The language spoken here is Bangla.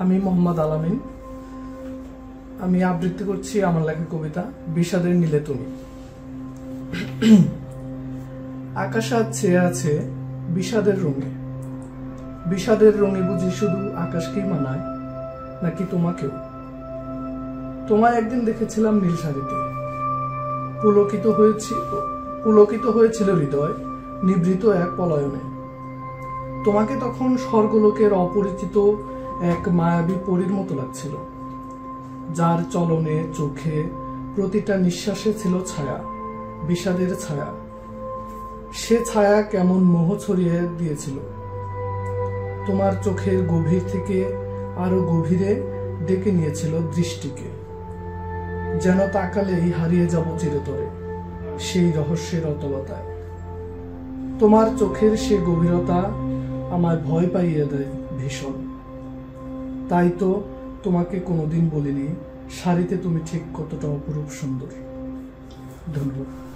আমি মোহাম্মদ আলামিন। আমি আবৃত্তি করছি আমার লেখা কবিতা বিষাদের নীলে তুমি। আকাশ আজ ছেয়ে আছে বিষাদের রঙে। বিষাদের রঙে বুঝি শুধু আকাশকেই মানায়, নাকি তোমাকেও? তোমায় একদিন দেখেছিলাম নীল শাড়িতে, পুলকিত হয়েছিল হৃদয় নিভৃত এক পলায়নে। তোমাকে তখন স্বর্গলোকের অপরিচিত এক মায়াবী পরীর মতো লাগছিল, যার চলনে চোখে প্রতিটা নিঃশ্বাসে ছিল ছায়া, বিষাদের ছায়া। সে ছায়া কেমন মোহ ছড়িয়ে দিয়েছিল, তোমার চোখের গভীর থেকে আরো গভীরে ডেকে নিয়েছিল দৃষ্টিকে, যেন তাকালেই হারিয়ে যাব চিরতরে সেই রহস্যের অতলতায়। তোমার চোখের সে গভীরতা আমায় ভয় পাইয়ে দেয় ভীষণ। তাই তো তোমাকে কোনোদিন বলিনি শাড়িতে তুমি ঠিক কতটা অপরূপ সুন্দর। ধন্যবাদ।